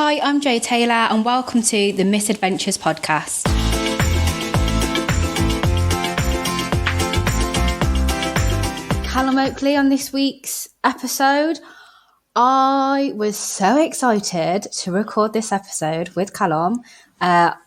Hi, I'm Jo Taylor and welcome to the Misadventures podcast. Callum Oakley on this week's episode. I was so excited to record this episode with Callum.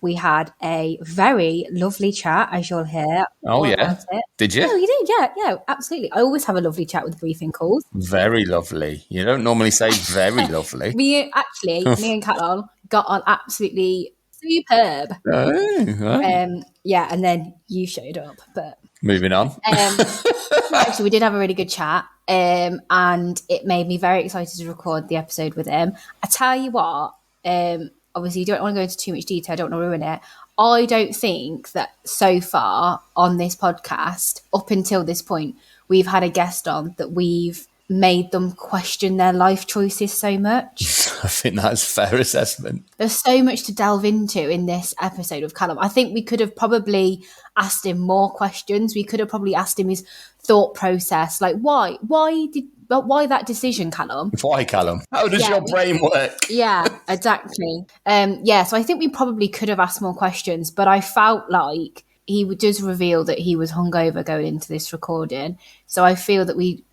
We had a very lovely chat, as you'll hear. Oh, yeah. Did you? Oh, you did, yeah, absolutely. I always have a lovely chat with briefing calls. Very lovely. You don't normally say very lovely. Me and Callum got on absolutely superb. Yeah, and then you showed up, but moving on. Actually, we did have a really good chat, and it made me very excited to record the episode with him. I tell you what, obviously you don't want to go into too much detail, I don't want to ruin it. I don't think that so far on this podcast, up until this point, we've had a guest on that we've made them question their life choices so much. I think that's a fair assessment. There's so much to delve into in this episode of Callum. I think we could have probably asked him more questions. We could have probably asked him his thought process, like why that decision, Callum? Why, Callum? How does your brain work? Yeah, exactly. So I think we probably could have asked more questions, but I felt like he does reveal that he was hungover going into this recording. So I feel that we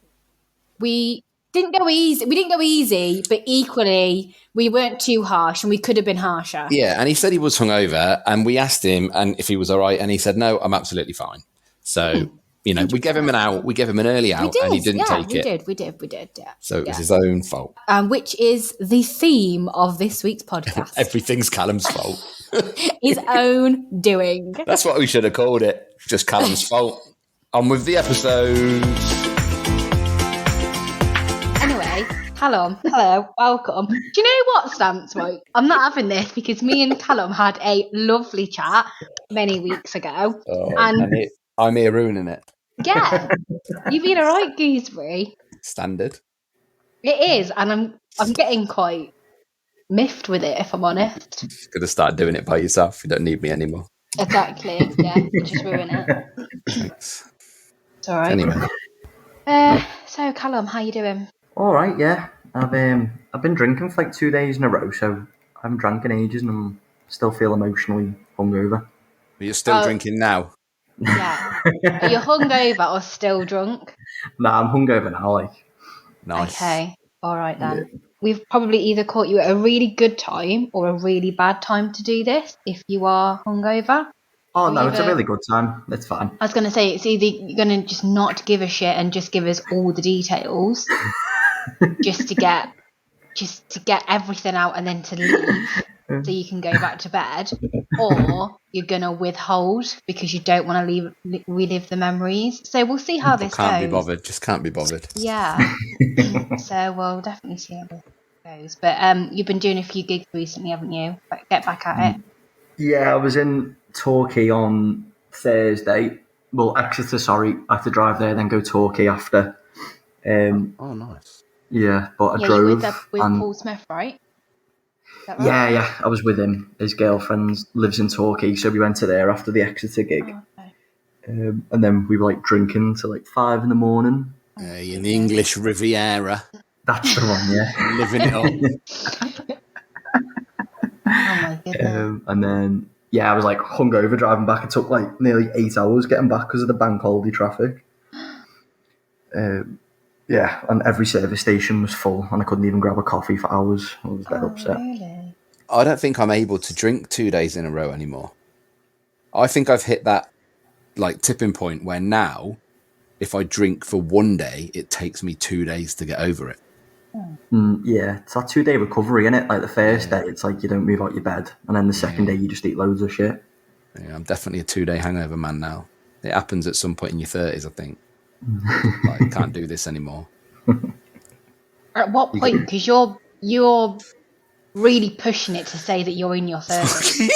didn't go easy. We didn't go easy, but equally we weren't too harsh, and we could have been harsher. Yeah, and he said he was hungover, and we asked him and if he was all right, and he said, "No, I'm absolutely fine." So, we gave him an out. We gave him an early out, and he didn't take it. We did. Yeah. So it was his own fault. Which is the theme of this week's podcast. Everything's Callum's fault. His own doing. That's what we should have called it. Just Callum's fault. On with the episode. Callum, hello, welcome. Do you know what, Stamps? I'm not having this because me and Callum had a lovely chat many weeks ago. And I'm here ruining it. Yeah, you've been all right, Gooseberry. Standard. It is, and I'm getting quite miffed with it, if I'm honest. You're going to start doing it by yourself. You don't need me anymore. Exactly, yeah, just ruin it. Thanks. It's all right. Anyway. So, Callum, how you doing? All right, yeah. I've been drinking for like 2 days in a row, so I haven't drank in ages, and I still feel emotionally hungover. But you're still drinking now? Yeah. Are you hungover or still drunk? Nah, I'm hungover now. Nice. Okay. All right then. Yeah. We've probably either caught you at a really good time or a really bad time to do this. If you are hungover. Oh no, it's a really good time. It's fine. I was going to say it's either you're going to just not give a shit and just give us all the details. just to get everything out and then to leave so you can go back to bed, or you're going to withhold because you don't want to relive the memories. So we'll see how this goes. Can't be bothered. Yeah. So we'll definitely see how this goes. But you've been doing a few gigs recently, haven't you? Get back at it. Yeah, I was in Torquay on Thursday. Well, Exeter, sorry. I had to drive there, then go Torquay after. Oh, nice. Yeah, but I drove. You were with Paul Smith, right? Right? Yeah, I was with him. His girlfriend lives in Torquay, so we went to there after the Exeter gig. Oh, okay. And then we were drinking till 5 a.m. In the English Riviera. That's the one, yeah. Living it up. Oh my goodness. And then, I was hungover driving back. It took nearly 8 hours getting back because of the bank holiday traffic. Yeah, and every service station was full, and I couldn't even grab a coffee for hours. I was dead upset. Really? I don't think I'm able to drink 2 days in a row anymore. I think I've hit that tipping point where now, if I drink for 1 day, it takes me 2 days to get over it. Yeah, it's that 2 day recovery, innit? The first day, it's you don't move out your bed, and then the second day you just eat loads of shit. Yeah, I'm definitely a 2 day hangover man now. It happens at some point in your 30s, I think. I can't do this anymore. At what point? Because you're really pushing it to say that you're in your 30s.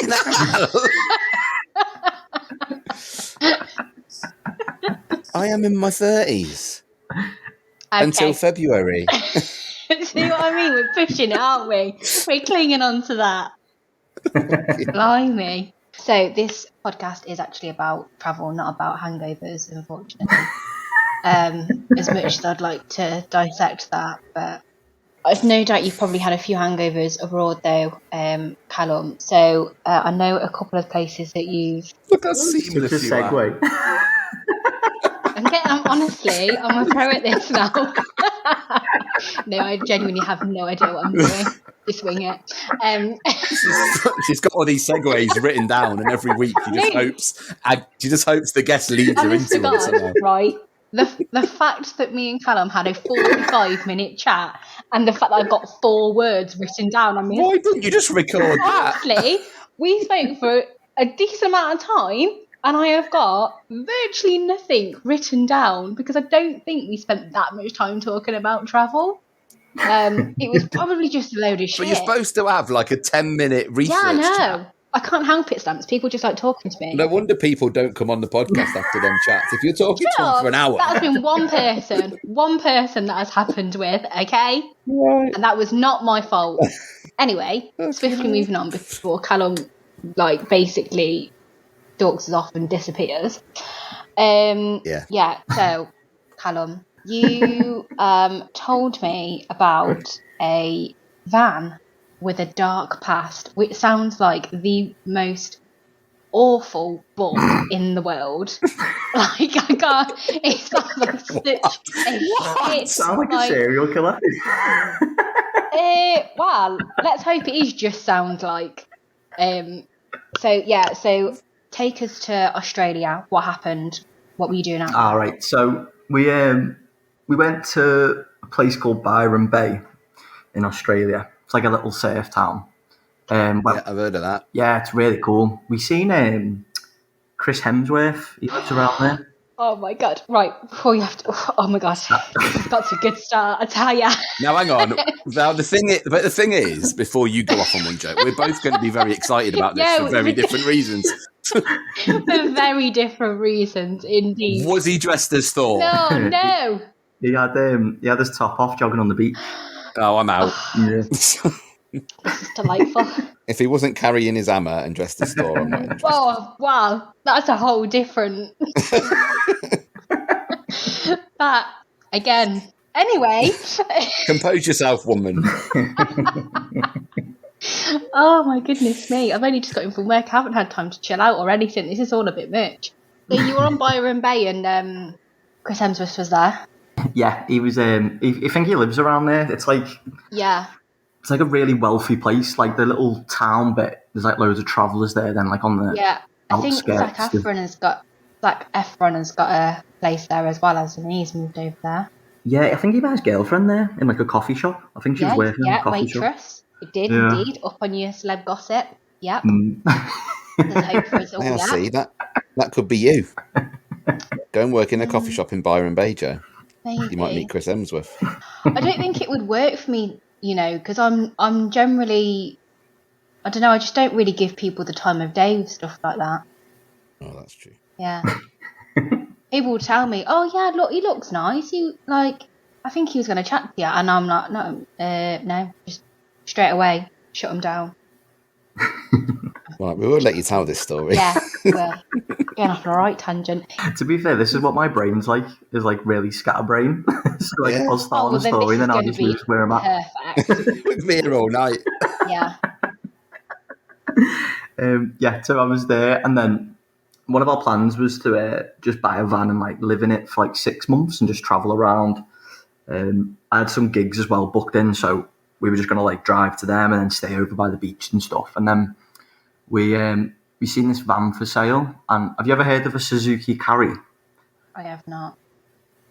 I am in my 30s. Until February. See what I mean? We're pushing it, aren't we? We're clinging on to that. Blimey. So this podcast is actually about travel, not about hangovers, unfortunately. As much as I'd like to dissect that, but I've no doubt you've probably had a few hangovers abroad, though, Callum. So I know a couple of places that you've. Look how Such seamless a you are. segue. Honestly, I'm a pro at this now. No, I genuinely have no idea what I'm doing. Just wing it. She's got all these segues written down, and every week she just hopes the guest leads her Honest to into them God, somehow. right? The fact that me and Callum had a 45-minute chat, and the fact that I've got 4 words written down on me. Why didn't you just record that? Honestly, we spoke for a decent amount of time, and I have got virtually nothing written down because I don't think we spent that much time talking about travel. It was probably just a load of shit. But you're supposed to have like a 10-minute research Yeah, I know. chat. I can't help it, Stamps. People just like talking to me. No wonder people don't come on the podcast after them chats. If you're talking to them for an hour. That has been one person that has happened with, okay? Right. And that was not my fault. Anyway, swiftly moving on before Callum, like, basically stalks us off and disappears. Yeah, so, Callum, you told me about a van with a dark past, which sounds like the most awful book in the world. Like, I can't. It sounds like such a shit. Sound like a serial killer. Well, let's hope it is just sound like. So take us to Australia. What happened? What were you doing out there? All right. So we went to a place called Byron Bay in Australia. It's like a little surf town. Yeah, I've heard of that. Yeah, it's really cool. We seen Chris Hemsworth. He lives around there. Oh my god! Right before you have to. Oh my god! It's got to a good start. I tell ya. Now hang on. Now the thing is, before you go off on one joke, we're both going to be very excited about this for very different reasons. For very different reasons, indeed. Was he dressed as Thor? No. He had his top off, jogging on the beach. Oh, I'm out. Yeah. This is delightful. If he wasn't carrying his hammer and dressed as Thor, I'm not interested. Oh, wow. That's a whole different... That, again. Anyway. Compose yourself, woman. Oh, my goodness me. I've only just got in from work. I haven't had time to chill out or anything. This is all a bit much. So you were on Byron Bay and Chris Hemsworth was there? Yeah, he was. I think he lives around there. It's like... Yeah. It's like a really wealthy place, like the little town bit. There's like loads of travellers there. Then, like on the I think outskirts. Zac Efron has got a place there as well, hasn't he? He's moved over there. Yeah, I think he met his girlfriend there in like a coffee shop. I think she was working in a coffee waitress. shop. It did indeed. Up on your celeb gossip. Yep. There's hope for us all. Now see that could be you. Go and work in a coffee shop in Byron Bay, Joe. Maybe. You might meet Chris Hemsworth. I don't think it would work for me, because I'm generally, I don't know, I just don't really give people the time of day with stuff like that. Oh, that's true. Yeah. People will tell me, oh yeah, look, he looks nice. I think he was going to chat to you, and I'm like, no, just straight away, shut him down. Right, we will let you tell this story. Yeah, well, going off on a right tangent. To be fair, this is what my brain's like. Is like really scatterbrain. So like I'll start on a then story, this and then is I'll gonna just be move where I'm at. Perfect. With me here all night. Yeah. So I was there, and then one of our plans was to just buy a van and like live in it for like 6 months and just travel around. I had some gigs as well booked in, so we were just going to like drive to them and then stay over by the beach and stuff. And then we seen this van for sale. And have you ever heard of a Suzuki Carry? I have not.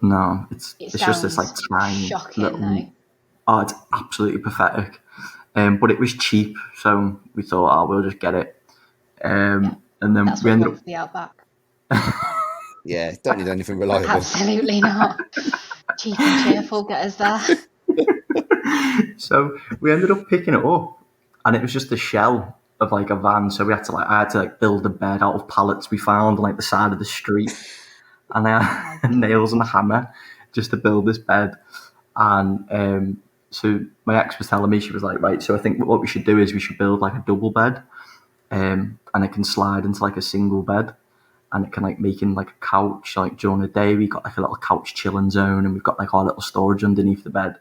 No, it's just this like tiny shocking, little. though. Oh, it's absolutely pathetic. But it was cheap, so we thought, we'll just get it. And then That's we what ended went up. for the Outback. Yeah, don't need anything reliable. Absolutely not. Cheap and cheerful, get us there. So we ended up picking it up, and it was just a shell of like a van. So I had to build a bed out of pallets we found on like the side of the street, and I had nails and a hammer just to build this bed. And so my ex was telling me, she was like, right, so I think what we should do is we should build like a double bed, and it can slide into like a single bed, and it can like make in like a couch. Like during the day, we got like a little couch chilling zone, and we've got like our little storage underneath the bed.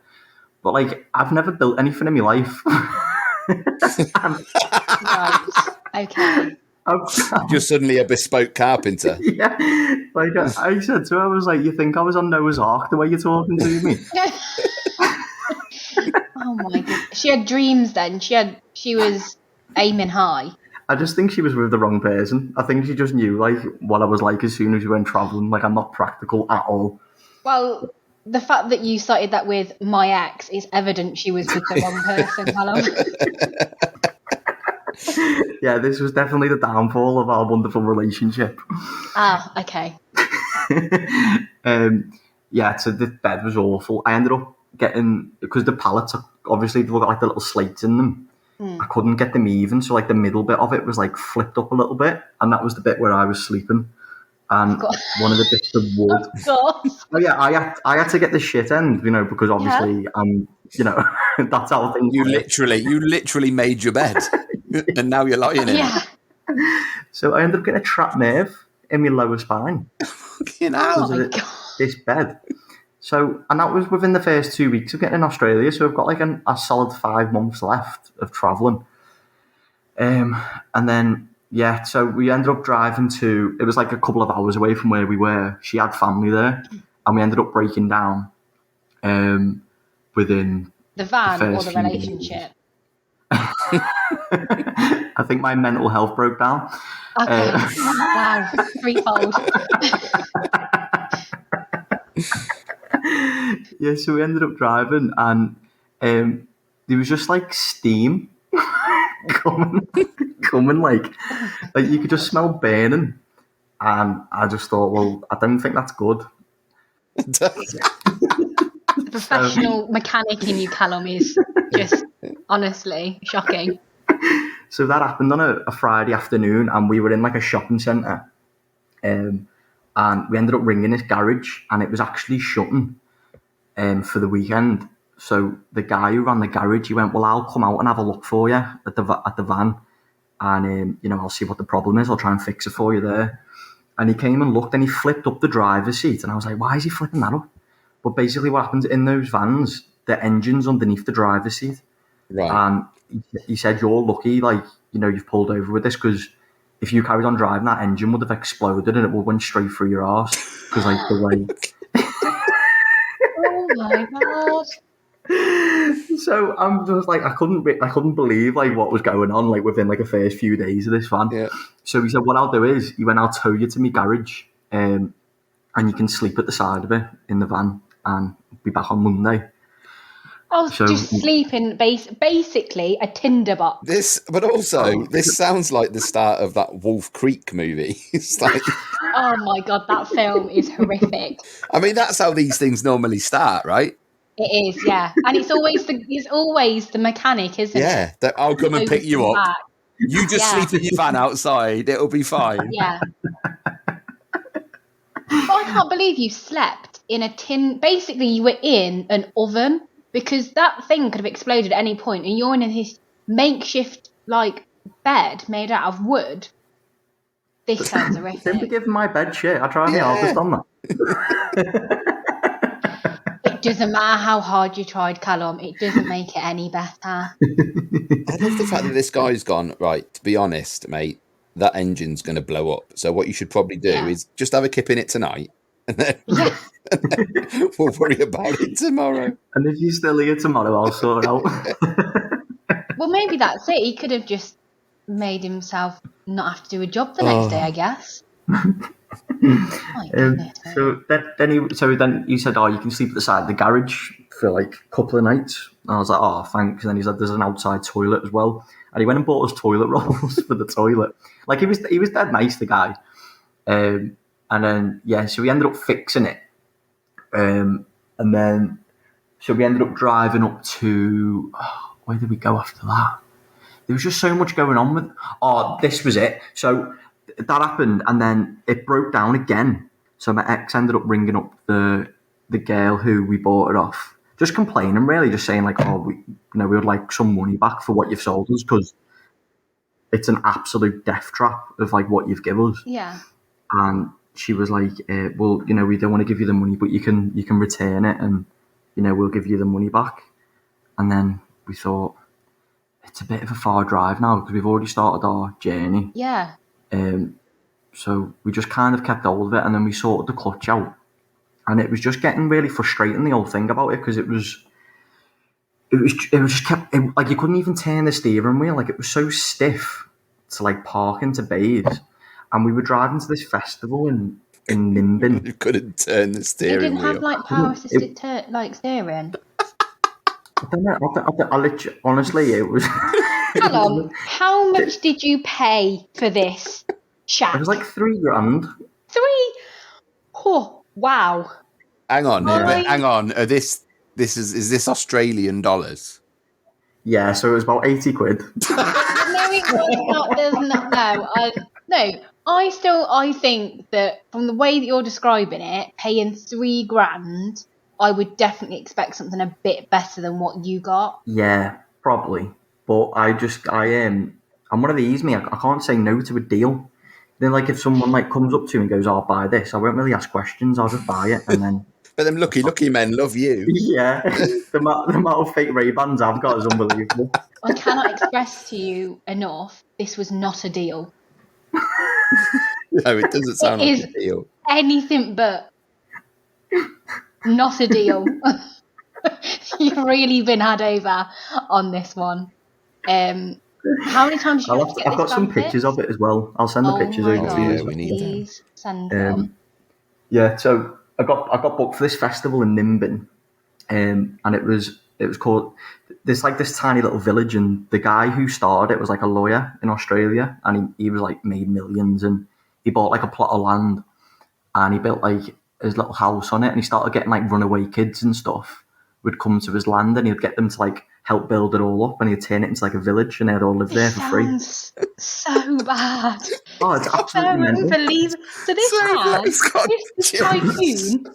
But like, I've never built anything in my life. Right. Okay. You're suddenly a bespoke carpenter. Yeah, like I said to her, I was like, "You think I was on Noah's Ark the way you're talking to me?" Oh my god. She had dreams then. She was aiming high. I just think she was with the wrong person. I think she just knew like what I was like as soon as we went traveling. Like, I'm not practical at all. Well, the fact that you started that with my ex is evident she was with the wrong person, Callum. Yeah, this was definitely the downfall of our wonderful relationship. Ah, okay. Yeah, so the bed was awful. I ended up getting, because the pallets are, obviously they've got like the little slates in them. I couldn't get them even, so like the middle bit of it was like flipped up a little bit, and that was the bit where I was sleeping. And one of the bits of wood. Of course. Oh yeah, I had to get the shit end, because obviously that's how things You work. literally made your bed, and now you're lying in it. Yeah. So I ended up getting a trapped nerve in my lower spine. Fucking Oh hell. my god. This bed. So, and that was within the first 2 weeks of getting in Australia. So I've got like a solid 5 months left of traveling. And then, yeah, so we ended up driving to, it was like a couple of hours away from where we were. She had family there, and we ended up breaking down within The van the or first the few relationship? I think my mental health broke down. Okay. Wow. Threefold. Yeah, so we ended up driving, and there was just like steam coming like you could just smell burning, and I just thought, well, I don't think that's good. The professional mechanic in you, Callum, is just honestly shocking. So that happened on a Friday afternoon, and we were in like a shopping centre, and we ended up ringing this garage, and it was actually shutting for the weekend. So the guy who ran the garage, he went, well, I'll come out and have a look for you at the van, and I'll see what the problem is. I'll try and fix it for you there. And he came and looked, and he flipped up the driver's seat, and I was like, why is he flipping that up? But basically what happens in those vans, the engine's underneath the driver's seat. Right. And he said, you're lucky, you've pulled over with this, because if you carried on driving, that engine would have exploded and it would have went straight through your arse. Because the way... Oh my god. So I'm just like, I couldn't believe what was going on within the first few days of this van. Yeah. So he said, what I'll do is, he went, I'll tow you to my garage, and you can sleep at the side of it in the van, and be back on Monday. Oh, so, just sleeping, basically a tinderbox. This sounds like the start of that Wolf Creek movie. It's like, oh my god, that film is horrific. I mean, that's how these things normally start, right? It is, yeah, and it's always the mechanic, isn't it? Yeah, that I'll come and pick you up. Back. You just sleep in your van outside; it'll be fine. Yeah. But I can't believe you slept in a tin. Basically, you were in an oven, because that thing could have exploded at any point, and you're in this makeshift bed made out of wood. This sounds horrific. Don't be giving my bed shit. I tried my hardest on that. It doesn't matter how hard you tried, Callum. It doesn't make it any better. I love the fact that this guy's gone, right, to be honest, mate, that engine's going to blow up. So what you should probably do is just have a kip in it tonight, and then, we'll worry about it tomorrow. And if you're still here tomorrow, I'll sort it out. Well, maybe that's it. He could have just made himself not have to do a job the next day, I guess. So then you said, you can sleep at the side of the garage for a couple of nights. And I was like, oh, thanks. And then he said, there's an outside toilet as well. And he went and bought us toilet rolls for the toilet. He was dead nice, the guy. And then, so we ended up fixing it. And then, so we ended up driving up to, where did we go after that? There was just so much going on with, this was it. So that happened, and then it broke down again. So my ex ended up ringing up the girl who we bought it off, just complaining, really, just saying we would like some money back for what you've sold us, because it's an absolute death trap of what you've given us. Yeah. And she was like, well, we don't want to give you the money, but you can return it, and we'll give you the money back. And then we thought, it's a bit of a far drive now because we've already started our journey. Yeah. So we just kind of kept hold of it, and then we sorted the clutch out. And it was just getting really frustrating, the whole thing about it, because it was just kept, like, you couldn't even turn the steering wheel. Like, it was so stiff to, like, park into bays. And we were driving to this festival in Nimbin. You couldn't turn the They steering didn't wheel. have like power assisted steering. I don't know. I literally, honestly, it was. Callum, how much did you pay for this shack? It was like $3,000. 3. Oh, wow. Hang on. Is this Australian dollars? Yeah, so it was about 80 quid. No, it was not. There's no. I think that from the way that you're describing it, paying $3,000, I would definitely expect something a bit better than what you got. Yeah, probably. But I'm one of these, me. I can't say no to a deal. Then, like, if someone like comes up to me and goes, "I'll buy this," I won't really ask questions. I'll just buy it, and then. But them lucky men love you. Yeah, the amount of fake Ray-Bans I've got is unbelievable. I cannot express to you enough. This was not a deal. No, it doesn't sound like a deal. Anything but not a deal. You've really been had over on this one. How many times did you have to get I've got some van pictures fixed? of it as well. I'll send the pictures over to you. Yeah, we need them. Please send them. Yeah, so I got booked for this festival in Nimbin, and it was called. There's like this tiny little village, and the guy who started it was like a lawyer in Australia, and he was like made millions, and he bought like a plot of land, and he built like his little house on it, and he started getting like runaway kids and stuff would come to his land, and he'd get them to like help build it all up, and he'd turn it into like a village, and they'd all live there for free. Sounds so bad. Oh, it's absolutely mental. Unbelievable. So this tycoon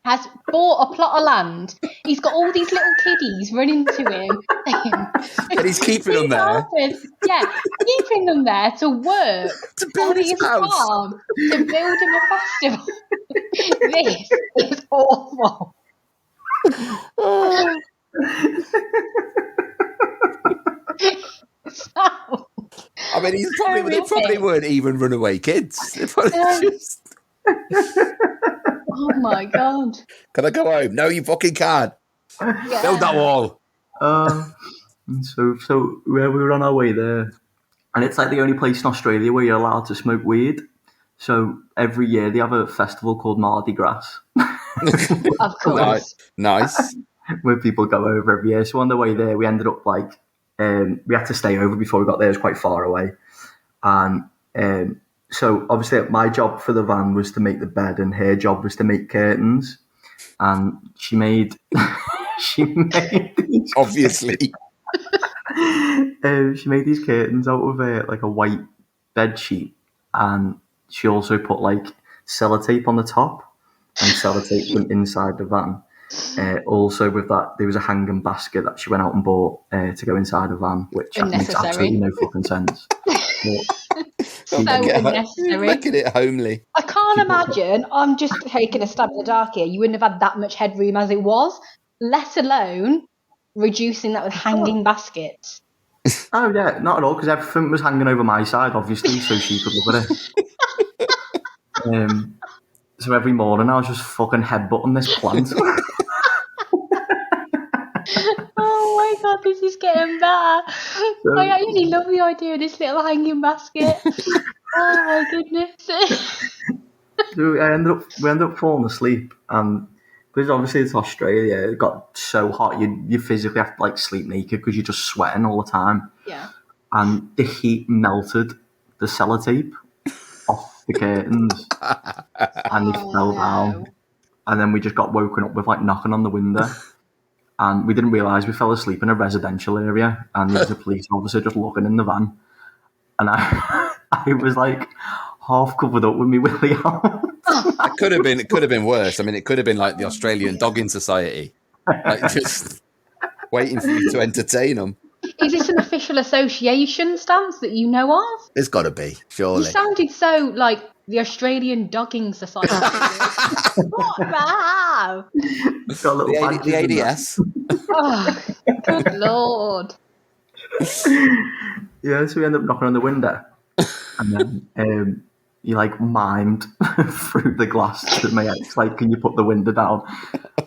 has bought a plot of land. He's got all these little kiddies running to him. And he's keeping them there. Yeah, keeping them there to work To build his house. farm, to build him a festival. This is awful. I mean, they probably weren't even runaway kids. They probably just... Oh my god! Can I go home? No, you fucking can't. Yeah. Build that wall. So we were on our way there, and it's like the only place in Australia where you're allowed to smoke weed. So every year they have a festival called Mardi Gras. Of course. Nice. Where people go over every year. So on the way there, we ended up like we had to stay over before we got there. It was quite far away, and so obviously my job for the van was to make the bed, and her job was to make curtains. And she made these Obviously. she made these curtains out of like a white bed sheet, and she also put like sellotape on the top and sellotape them inside the van. Also with that, there was a hanging basket that she went out and bought to go inside the van, which makes absolutely no fucking sense. Unnecessary. Making it homely. I can't imagine. I'm just taking a stab in the dark here. You wouldn't have had that much headroom as it was, let alone reducing that with hanging baskets. Oh yeah, not at all, because everything was hanging over my side, obviously, so she could look at it. So every morning I was just fucking headbutting this plant. Oh my god, this is getting better. I actually love the idea of this little hanging basket. Oh my goodness. So we ended up falling asleep, and because obviously it's Australia, it got so hot you physically have to like sleep naked because you're just sweating all the time. Yeah. And the heat melted the sellotape off the curtains, and they fell down. And then we just got woken up with like knocking on the window, and we didn't realise we fell asleep in a residential area, and there was a police officer just looking in the van, and I was like half covered up with me willy out. It could have been worse. I mean, it could have been like the Australian Dogging Society, like just waiting for you to entertain them. Is this an official association stance that you know of? It's got to be, surely. You sounded so like the Australian Dogging Society. What? Wow. Got a little The ADS. Oh, Good Lord. Yeah, so we ended up knocking on the window, and then he like mimed through the glass to my ex, like, "Can you put the window down?"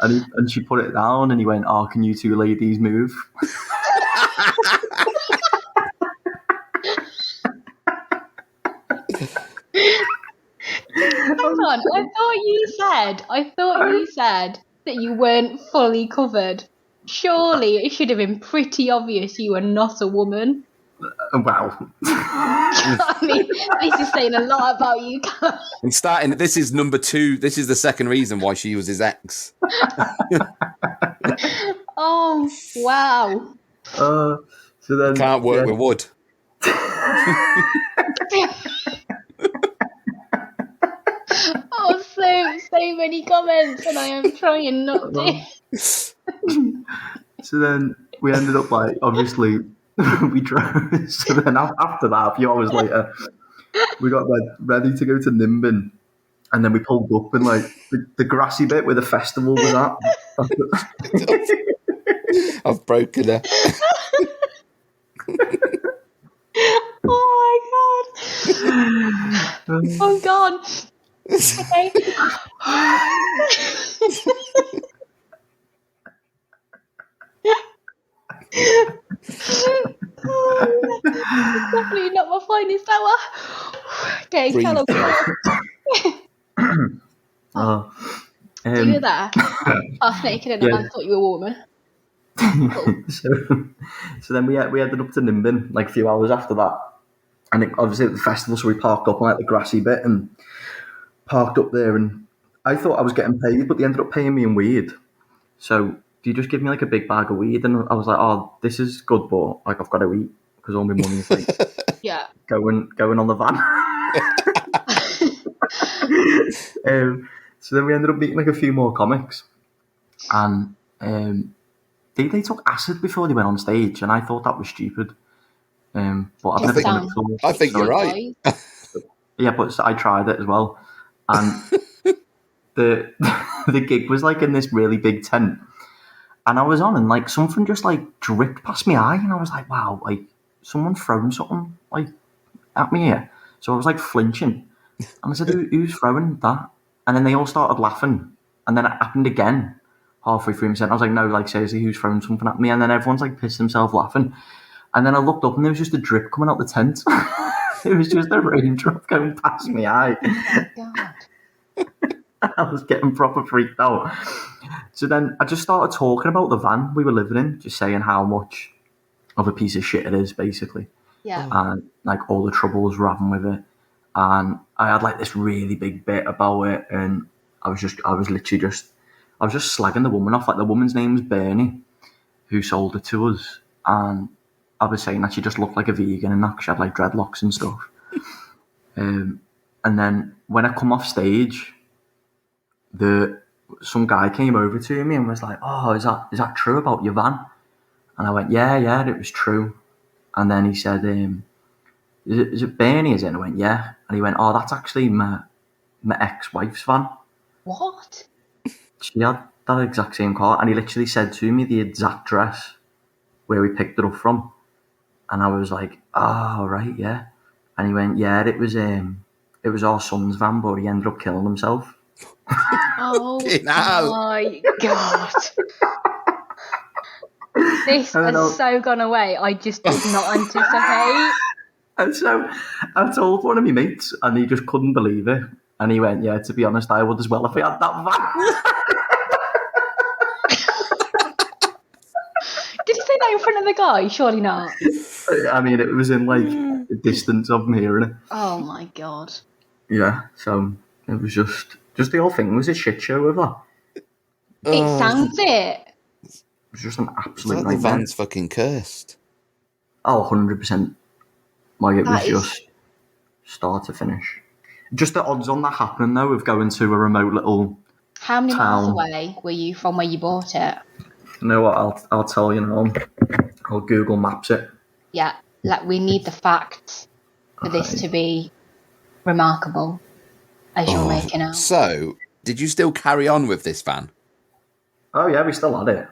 And she put it down, and he went, "Oh, can you two ladies move?" Hang on. I thought you said that you weren't fully covered. Surely it should have been pretty obvious you were not a woman. Well, I mean, this is saying a lot about you, Callum. And starting, this is number 2. This is the second reason why she was his ex. Oh, wow. so then Can't work with wood. Oh, so many comments, and I am trying not to. So then we ended up like, obviously, we drove. So then after that, a few hours later, we got ready to go to Nimbin. And then we pulled up in like the grassy bit where the festival was at. I've broken her. Oh my god. Oh god. Okay. Definitely not my finest hour. Okay, Breathe. Callum. So you were there, half naked, and a man thought you were a woman. Cool. So then we ended up to Nimbin like a few hours after that, and obviously at the festival, so we parked up on like the grassy bit and parked up there, and I thought I was getting paid, but they ended up paying me in weed. So you just give me like a big bag of weed, and I was like, "Oh, this is good, but like I've got to eat because all my money is like going on the van." So then we ended up meeting like a few more comics, and they took acid before they went on stage, and I thought that was stupid. But I've never done it before. I think you're right. Yeah, but I tried it as well, and the the gig was like in this really big tent, and I was on, and like something just like dripped past my eye, and I was like, "Wow, like someone throwing something like at me here." So I was like flinching, and I said, "Who's throwing that?" And then they all started laughing, and then it happened again halfway through my set. I was like, "No, like seriously, who's throwing something at me?" And then everyone's like pissed themselves laughing, and then I looked up, and there was just a drip coming out the tent. It was just a raindrop going past my eye. God. I was getting proper freaked out. So then I just started talking about the van we were living in, just saying how much of a piece of shit it is, basically. Yeah. And like all the troubles we're having with it. And I had like this really big bit about it, and I was just slagging the woman off. Like the woman's name's Bernie, who sold it to us, and I was saying that she just looked like a vegan and that she had like dreadlocks and stuff. And then when I come off stage, some guy came over to me and was like, "Oh, is that true about your van?" And I went, yeah, it was true. And then he said, is it Bernie, is it? And I went, yeah. And he went, "Oh, that's actually my ex-wife's van." What? She had that exact same car, and he literally said to me the exact address where we picked it up from. And I was like, "Oh, right, yeah." And he went, "Yeah, it was our son's van, but he ended up killing himself." Oh my god. This has so gone away. I just did not anticipate. And so I told one of my mates, and he just couldn't believe it. And he went, "Yeah, to be honest, I would as well if I had that van." Did he say that in front of the guy? Surely not. I mean, it was in like the distance of me hearing it. Oh my god. Yeah, so it was just the whole thing was a shit show with that. It sounds it. It was just an absolute The nightmare. van's fucking cursed. Oh, 100%. Like it That was just start to finish. Just the odds on that happening though, of going to a remote little How many town. miles away were you from where you bought it? You know what? I'll tell you now. I'll Google Maps it. Yeah, like we need the facts for this to be remarkable, as you're making out. So, did you still carry on with this van? Oh yeah, we still had it.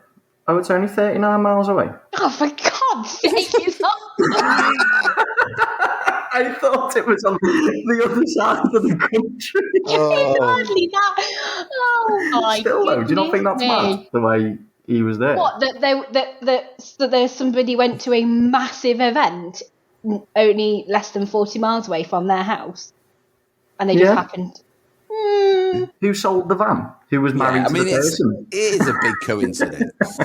Oh, it's only 39 miles away. Oh, for God's sake, it's not. I thought it was on the other side of the country. It's Oh, hardly that. Oh my Still, though, do you not think that's goodness mad? The way he was there. What, that there's somebody went to a massive event only less than 40 miles away from their house, and they just happened. Who sold the van? Who was married to the person? it is a big coincidence.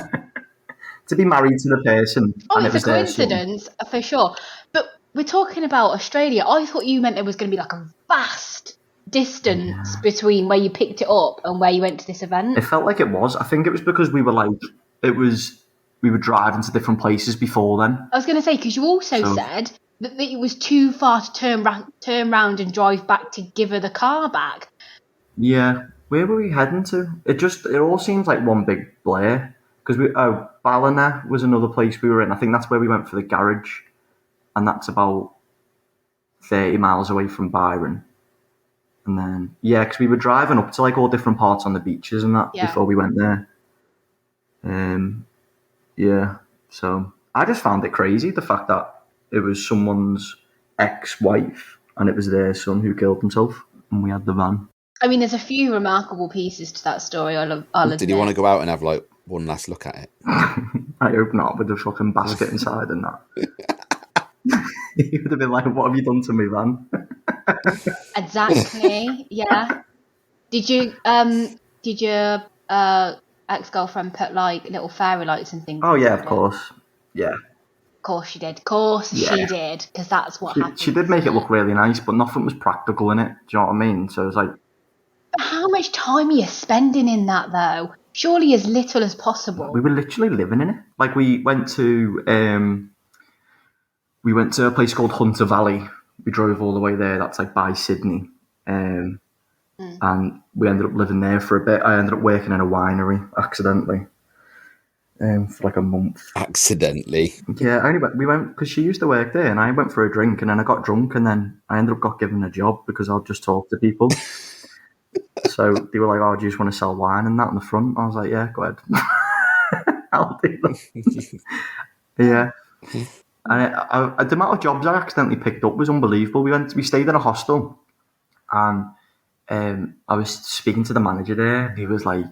To be married to the person. Oh, and it's it was a their son. coincidence for sure. But we're talking about Australia. I thought you meant there was going to be like a vast distance between where you picked it up and where you went to this event. It felt like it was. I think it was because we were driving to different places before then. I was going to say, because you also said that it was too far to turn round and drive back to give her the car back. Yeah. Where were we heading to? It all seems like one big blur. Because Ballina was another place we were in. I think that's where we went for the garage. And that's about 30 miles away from Byron. And then, because we were driving up to like all different parts on the beaches and that before we went there. So I just found it crazy, the fact that it was someone's ex-wife and it was their son who killed himself, and we had the van. I mean, there's a few remarkable pieces to that story. I'll admit. Did he want to go out and have like one last look at it? I hope not, with the fucking basket inside and that. He would have been like, "What have you done to me, van?" Exactly. Yeah. Did your ex-girlfriend put like little fairy lights and things? Oh yeah, of course. Yeah. Of course she did. Of course she did, because that's what happened. She did make it look really nice, but nothing was practical in it. Do you know what I mean? So it was like, how much time are you spending in that though? Surely as little as possible. We were literally living in it. Like we went to a place called Hunter Valley. We drove all the way there. That's like by Sydney. And we ended up living there for a bit. I ended up working in a winery accidentally for like a month. Accidentally? Yeah, we went because she used to work there, and I went for a drink, and then I got drunk, and then I ended up got given a job because I'll just talk to people. So they were like, "Oh, do you just want to sell wine and that in the front?" I was like, "Yeah, go ahead." I'll do that. Yeah. And the amount of jobs I accidentally picked up was unbelievable. We stayed in a hostel, and I was speaking to the manager there, and he was like,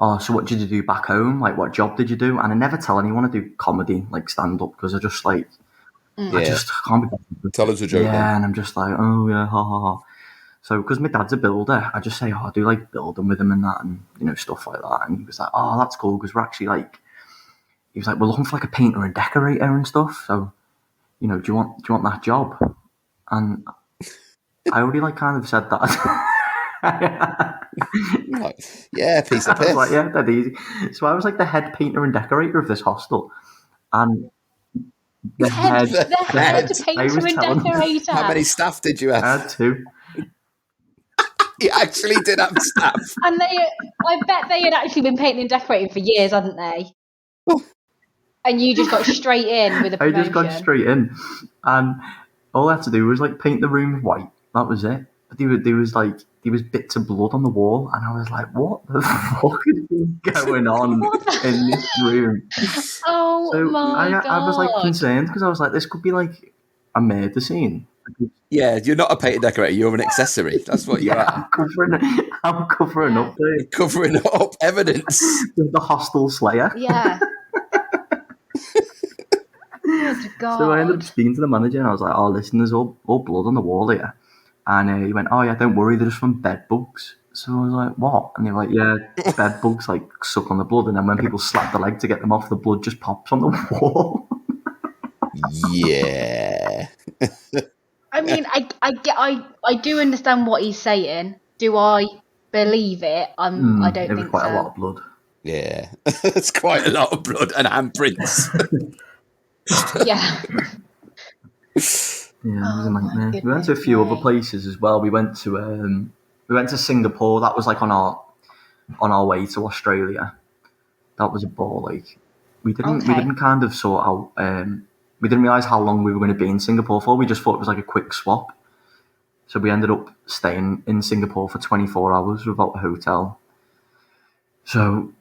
"Oh, so what did you do back home? Like, what job did you do?" And I never tell anyone I do comedy, like stand up, because I just like, I just can't be bothered. Tell us a joke. Yeah, and I'm just like, "Oh yeah, ha ha ha." So, because my dad's a builder, I just say, "Oh, I do like building with him and that, and stuff like that." And he was like, "Oh, that's cool," because we're actually like, he was like, "We're looking for like a painter and decorator and stuff. So, do you want that job?" And I already like kind of said that. Yeah, piece of piss. I was like, yeah, dead easy. So I was like the head painter and decorator of this hostel, and the head painter and decorator. How many staff did you have? I had 2. You actually did have staff. And I bet they had actually been painting and decorating for years, hadn't they? And you just got straight in with a promotion. I just got straight in, and all I had to do was like paint the room white. That was it. But there was bits of blood on the wall, and I was like, "What the fuck is going on in this room?" Oh so my God! I was like concerned because I was like, "This could be like a murder scene." Yeah, you're not a painter decorator. You're an accessory. That's what you are. I'm covering up. You're covering up evidence. The hostel slayer. Yeah. God. So I ended up speaking to the manager, and I was like, "Oh, listen, there's all blood on the wall here." And he went, "Oh yeah, don't worry, they're just from bed bugs." So I was like, "What?" And they were like, "Yeah, bed bugs like suck on the blood, and then when people slap the leg to get them off, the blood just pops on the wall." Yeah. I mean, I do understand what he's saying. Do I believe it? I don't think so. It was quite a lot of blood. Yeah, it's quite a lot of blood and handprints. Yeah. Yeah, it was a nightmare. We went to a few other places as well. We went to Singapore. That was like on our way to Australia. That was a ball. Like we didn't kind of sort out. We didn't realize how long we were going to be in Singapore for. We just thought it was like a quick swap. So we ended up staying in Singapore for 24 hours without a hotel. So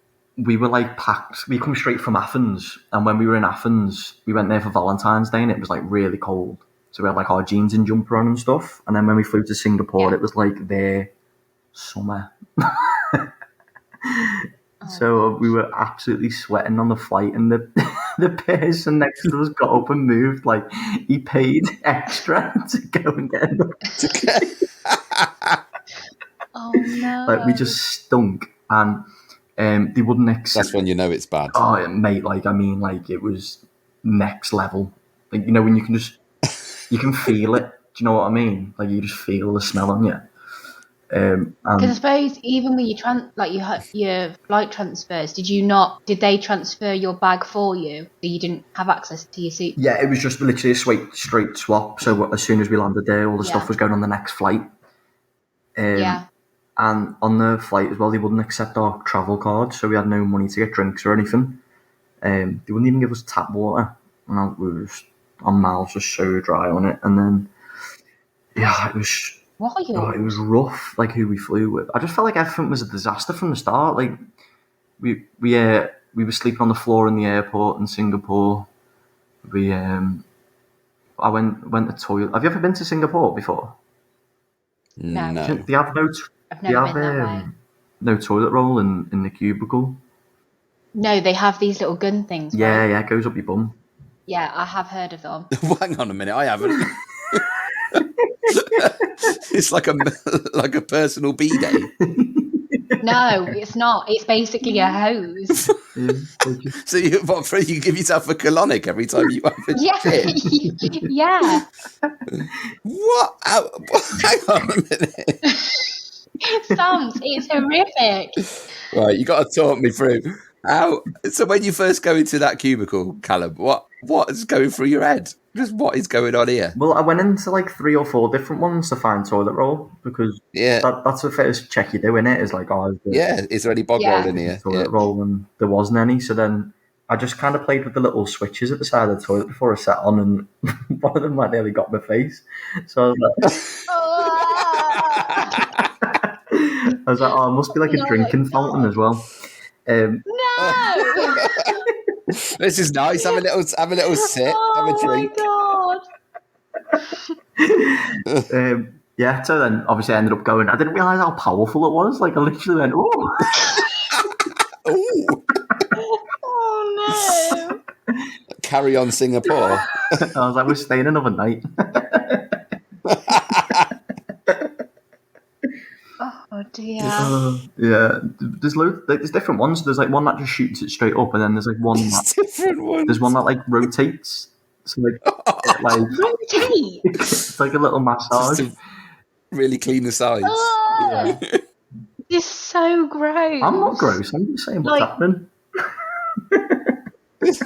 we were like packed. We come straight from Athens, and when we were in Athens, we went there for Valentine's Day, and it was like really cold. So we had like our jeans and jumper on and stuff. And then when we flew to Singapore, it was like their summer. So we were absolutely sweating on the flight, and the person next to us got up and moved. Like, he paid extra to go and get him. Oh no! Like, we just stunk, and they wouldn't accept. That's when you know it's bad. Oh, mate! Like, I mean, like, it was next level. Like, you know, when you can feel it. Do you know what I mean? Like, you just feel the smell on you. Because I suppose even when you had your flight transfers, did they transfer your bag for you, so you didn't have access to your suit? Yeah, it was just literally a straight swap. So as soon as we landed there, all the stuff was going on the next flight. And on the flight as well, they wouldn't accept our travel cards, so we had no money to get drinks or anything. They wouldn't even give us tap water, and our mouths were so dry on it. And then, it was. It was rough, like who we flew with. I just felt like everything was a disaster from the start. Like we were sleeping on the floor in the airport in Singapore. I went to toilet. Have you ever been to Singapore before? No. They have no. I've never been that way. No toilet roll in the cubicle. No, they have these little gun things. Yeah, right? yeah, it goes up your bum. Yeah, I have heard of them. Hang on a minute, I haven't. It's like a personal bidet. No, it's not. It's basically a hose. So you give yourself a colonic every time you have a shit? Yeah. What? Hang on a minute. Sounds, it's horrific. Right, you got to talk me through. How? So when you first go into that cubicle, Callum, what is going through your head? Just what is going on here? Well, I went into like 3 or 4 different ones to find toilet roll, because that's the first check you do, innit? Is like, is there any bog roll in here? Toilet roll, and there wasn't any. So then I just kind of played with the little switches at the side of the toilet before I sat on, and one of them like nearly got my face. So I was like, it must be like a drinking fountain as well. No. This is nice. Have a little sip. Have a drink. Oh my god. So then obviously I ended up going. I didn't realise how powerful it was. Like, I literally went, oh. Ooh. Oh no. Carry on, Singapore. I was like, we're staying another night. Oh dear. Yeah, there's different ones. There's like one that just shoots it straight up, and then there's like one there's one that like rotates. So like rotate. It's like a little massage. Just to really clean the sides. Oh, yeah. It's so gross. I'm not gross. I'm just saying what's happening.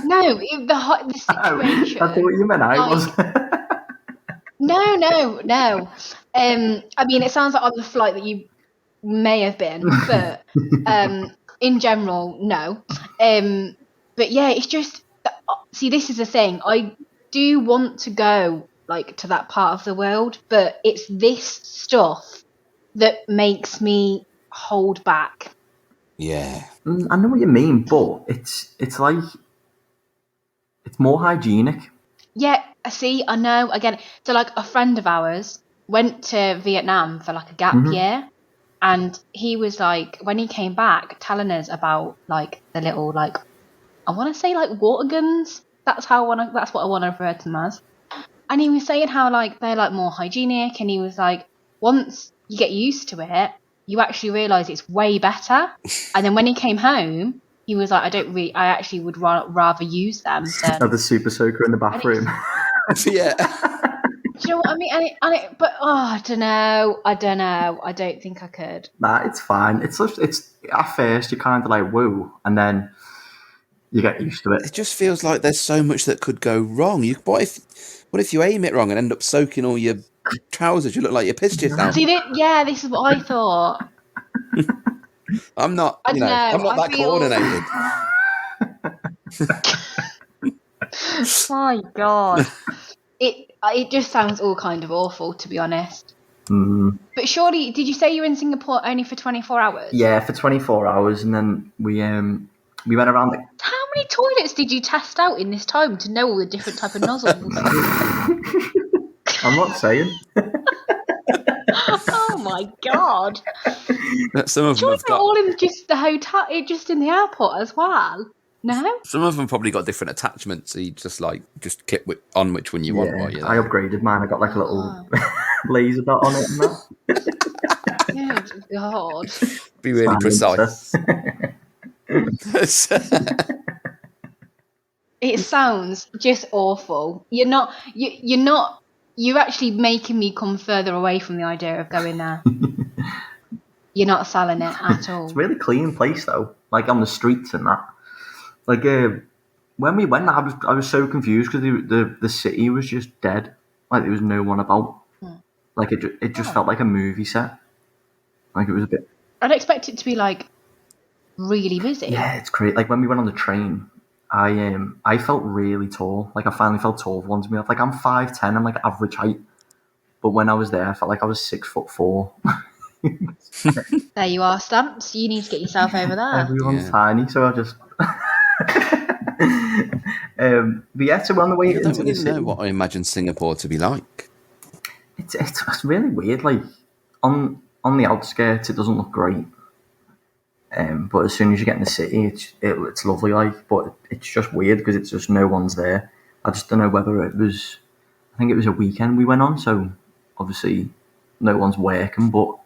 No, the situation. I thought you meant I was. No. I mean, it sounds like on the flight that you may have been, but in general, no. But yeah, it's just, see, this is the thing. I do want to go like to that part of the world, but it's this stuff that makes me hold back. Yeah. I know what you mean, but it's like, it's more hygienic. Yeah, see, I know. Again, so like a friend of ours went to Vietnam for like a gap year, and he was like, when he came back, telling us about like the little like, I want to say like water guns. That's what I want to refer to them as. And he was saying how like they're like more hygienic, and he was like, once you get used to it, you actually realise it's way better. And then when he came home, he was like, I actually would rather use them than have the super soaker in the bathroom. Yeah. Do you know what I mean? But I don't know. I don't think I could. Nah, it's fine. It's at first you're kind of like whoa, and then you get used to it. It just feels like there's so much that could go wrong. What if you aim it wrong and end up soaking all your trousers? You look like you pissed yourself. See, this is what I thought. I'm not. I'm not that coordinated. My God, it just sounds all kind of awful, to be honest. But surely, did you say you were in Singapore only for 24 hours? Yeah, for 24 hours, and then we We went around. How many toilets did you test out in this time to know all the different type of nozzles? I'm not saying. Oh my god! Some of them Surely have they're got. all in just the hotel, just in the airport as well. No. Some of them probably got different attachments, so you just click on which one you want while you're I there. upgraded mine. I got like a little laser dot on it and that. Good God. Be really precise. It sounds just awful. You're actually making me come further away from the idea of going there. You're not selling it at all. It's a really clean place though, like on the streets and that. Like when we went, I was so confused because the city was just dead. Like there was no one about. Like it just felt like a movie set. Like it was a bit. I'd expect it to be like really busy. Yeah, it's great. Like when we went on the train, I felt really tall. Like I finally felt tall for once in my life. Like I'm 5'10", I'm like average height. But when I was there, I felt like I was 6'4". There you are, Stamps. You need to get yourself over there. Everyone's tiny, so I just. But yeah, so on the way I don't into the really city, know what I imagine Singapore to be like. it's really weird. Like on the outskirts, it doesn't look great. But as soon as you get in the city, it's lovely. Like, but it's just weird because it's just no one's there. I just don't know whether it was. I think it was a weekend we went on, so obviously no one's working. But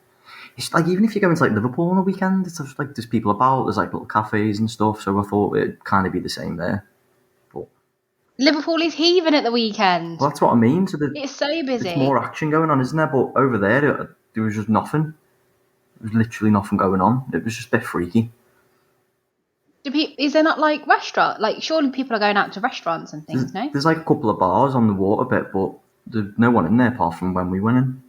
it's like even if you go into like Liverpool on a weekend, it's just like there's people about. There's like little cafes and stuff. So I thought it'd kind of be the same there. But Liverpool is heaving at the weekend. well, that's what I mean. So It's so busy. there's more action going on, isn't there? But over there was just nothing. There was literally nothing going on. It was just a bit freaky. Is there not like restaurant? Like surely people are going out to restaurants and things, no? There's like a couple of bars on the water bit, but there's no one in there apart from when we went in.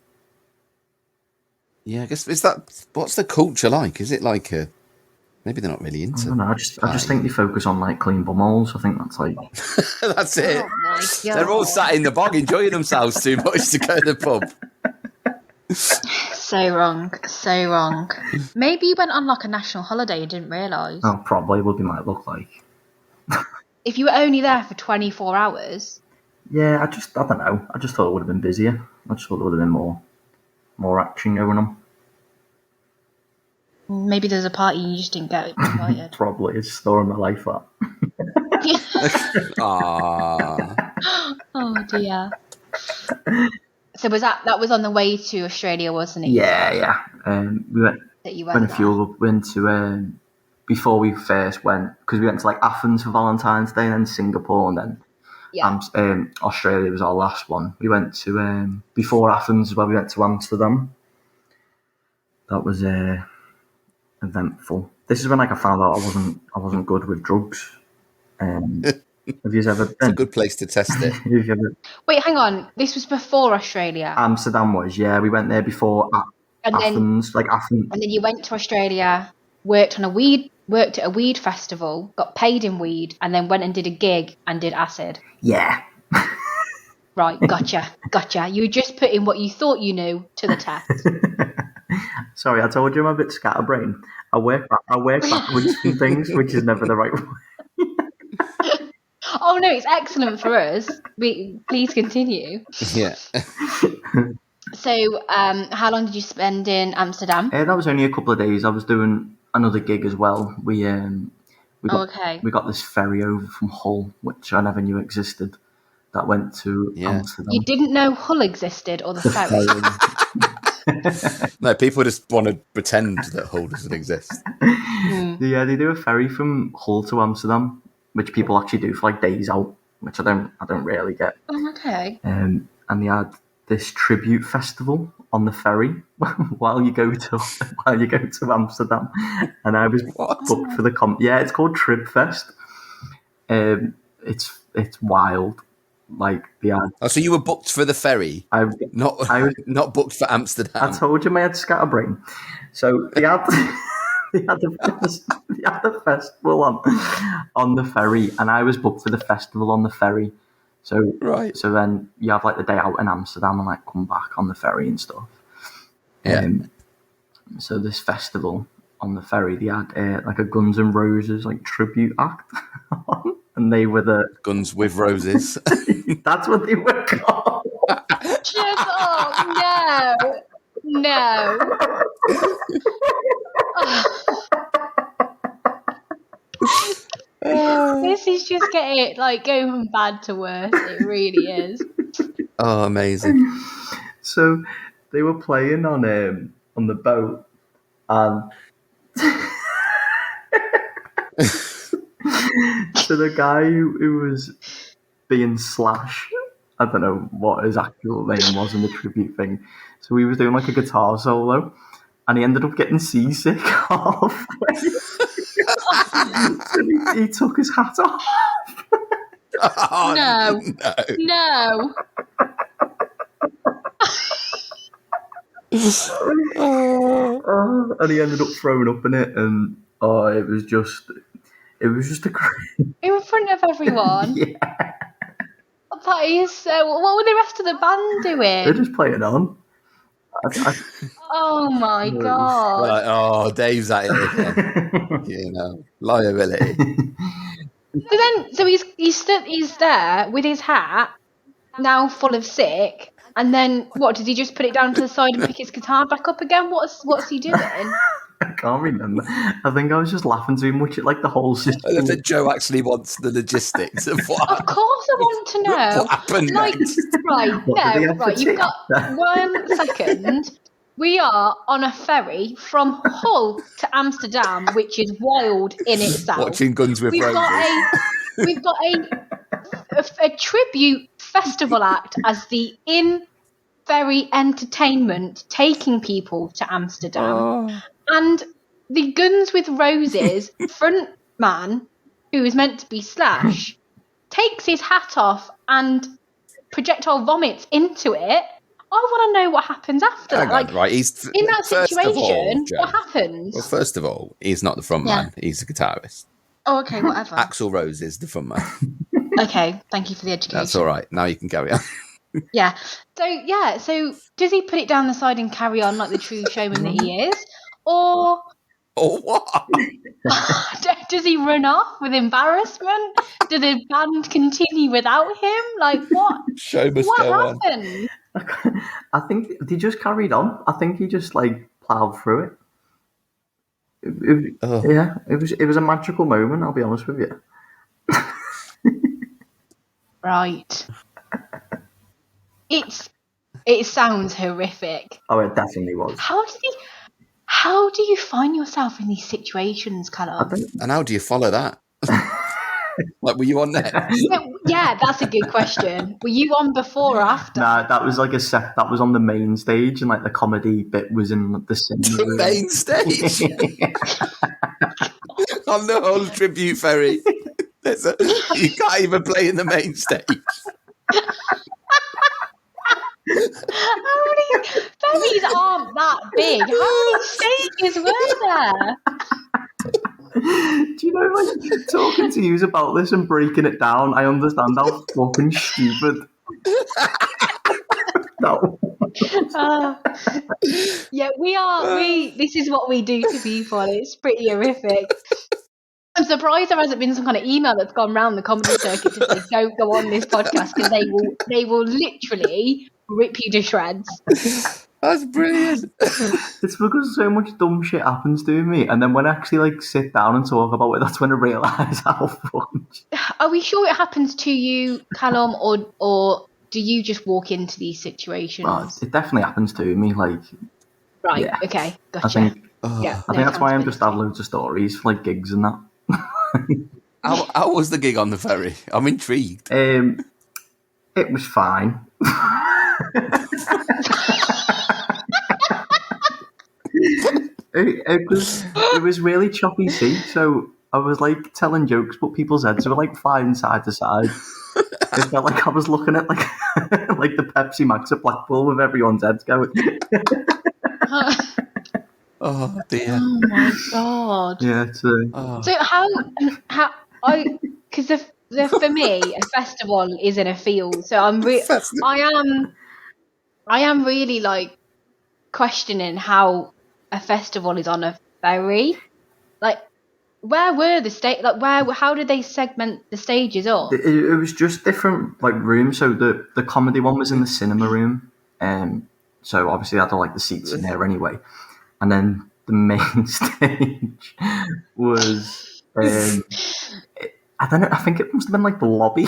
Yeah, I guess what's the culture like? Is it like a? Maybe they're not really into. I don't know. I just think they focus on like clean bumholes. I think that's like That's it. Oh my God. They're all sat in the bog enjoying themselves too much to go to the pub. So wrong. So wrong. Maybe you went on like a national holiday and didn't realise. oh, probably what they might look like. If you were only there for 24 hours. Yeah, I don't know. I just thought it would have been busier. I just thought there would have been more action going on. Maybe there's a party and you just didn't get invited. Probably it's storing my life up. Oh dear. So that was on the way to Australia, wasn't it? Yeah. We went. That you Went went a few. Went to before we first went because we went to like Athens for Valentine's Day and then Singapore and then Australia was our last one. We went to before Athens as well. We went to Amsterdam. That was eventful. This is when like I found out I wasn't good with drugs. Have you ever been? It's a good place to test it. Have you ever... Wait, hang on. This was before Australia. Amsterdam was, yeah. We went there before Athens, Athens. And then you went to Australia, worked at a weed festival, got paid in weed, and then went and did a gig and did acid. Yeah. Right, gotcha. You were just putting what you thought you knew to the test. Sorry, I told you I'm a bit scatterbrained. I work backwards from things, which is never the right way. Oh no, it's excellent for us. Please continue. Yeah. So, how long did you spend in Amsterdam? That was only a couple of days. I was doing another gig as well. We got this ferry over from Hull, which I never knew existed. That went to Amsterdam. You didn't know Hull existed or the ferry? No, people just want to pretend that Hull doesn't exist. Yeah, they do a ferry from Hull to Amsterdam, which people actually do for like days out, which I don't really get. Oh, okay. And they had this tribute festival on the ferry while you go to Amsterdam, and I was booked for the Yeah, it's called Trib Fest. It's wild. Like the ad. Oh, so you were booked for the ferry? I was not booked for Amsterdam. I told you my head scatterbrain. So they had the festival on the ferry, and I was booked for the festival on the ferry. So So then you have like the day out in Amsterdam and like come back on the ferry and stuff. Yeah. So this festival, on the ferry, they had like a Guns N' Roses like tribute act on, and they were the Guns with Roses. that's what they were called. Shut up! No. This is just getting going from bad to worse. It really is. Oh, amazing. So they were playing on the boat, and so the guy who was being Slash, I don't know what his actual name was in the tribute thing, so he was doing like a guitar solo, and he ended up getting seasick halfway. So he took his hat off. Oh, No. And he ended up throwing up in it, and it was just a great. In front of everyone. Yeah, That is so. What were the rest of the band they're doing? just playing on. Oh my god! Like, oh, Dave's at it again. You know, liability. So he's there with his hat, now full of sick, and then what? Did he just put it down to the side and pick his guitar back up again? What's he doing? I can't remember. I think I was just laughing too much at like the whole system. I think Joe actually wants the logistics of what. Of course, I want to know. What happened next? Right. You've got 1 second. We are on a ferry from Hull to Amsterdam, which is wild in itself. Watching Guns with Roses. We've got a tribute festival act as the in-ferry entertainment taking people to Amsterdam. And the Guns with Roses front man, who is meant to be Slash, takes his hat off and projectile vomits into it. I want to know what happens after that. Hang on, right? He's in that situation, Joe, what happens? Well, first of all, he's not the front man. He's the guitarist. Oh, okay, whatever. Axl Rose is the front man. Okay, thank you for the education. That's all right. Now you can carry on. Yeah. So does he put it down the side and carry on like the true showman that he is? Or what? does he run off with embarrassment? Do the band continue without him? Like what? Show must what go on. happened? I think they just carried on. I think he just plowed through it. Yeah, it was a magical moment. I'll be honest with you. Right. It sounds horrific. Oh, it definitely was. How do you find yourself in these situations, Callum? And how do you follow that? Were you on there? Yeah, that's a good question. Were you on before or after? Nah, that was like a set. That was on the main stage, and the comedy bit was in the cinema. The main stage on the whole tribute ferry. You can't even play in the main stage. How many ferries aren't that big? How many stages were there? Do you know, talking to you about this and breaking it down, I understand how fucking stupid that was. Yeah, this is what we do to people. It's pretty horrific. I'm surprised there hasn't been some kind of email that's gone round the comedy circuit to say don't go on this podcast because they will literally rip you to shreds. That's brilliant. It's because so much dumb shit happens to me, and then when I actually sit down and talk about it, that's when I realise how fucking. Are we sure it happens to you, Callum, or do you just walk into these situations? Oh, it definitely happens to me. Right. Yeah. Okay. Gotcha. I think that's why I'm just have have loads of stories for gigs and that. How was the gig on the ferry? I'm intrigued. It was fine. It was really choppy sea, so I was telling jokes, but people's heads were flying side to side. It felt like I was looking at the Pepsi Max at Blackpool with everyone's heads going. Oh dear! Oh my god! Yeah. So how because for me a festival is in a field, so I am really questioning how a festival is on a ferry. Like, where were the stage? Like, how did they segment the stages up? It was just different like rooms. So the comedy one was in the cinema room, so obviously I had like the seats in there anyway. And then the main stage was I don't know. I think it must have been like the lobby.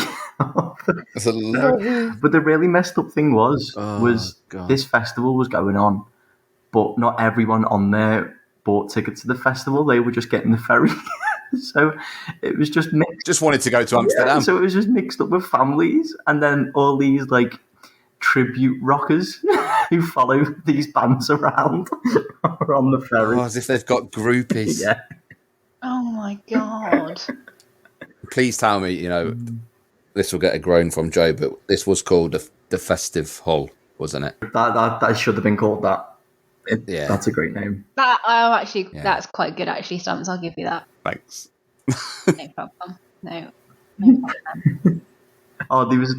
It's a lobby. But the really messed up thing was God. this festival was going on, but not everyone on there bought tickets to the festival. They were just getting the ferry. So it was just mixed. Just wanted to go to Amsterdam. Yeah, so it was just mixed up with families, and then all these like tribute rockers who follow these bands around are on the ferry. As if they've got groupies. Yeah. Oh my God. Please tell me, this will get a groan from Joe, but this was called the Festive Hull, wasn't it? That should have been called that. Yeah. That's a great name. That's quite good actually, Stamps. I'll give you that. Thanks. No problem. No problem. Oh, there was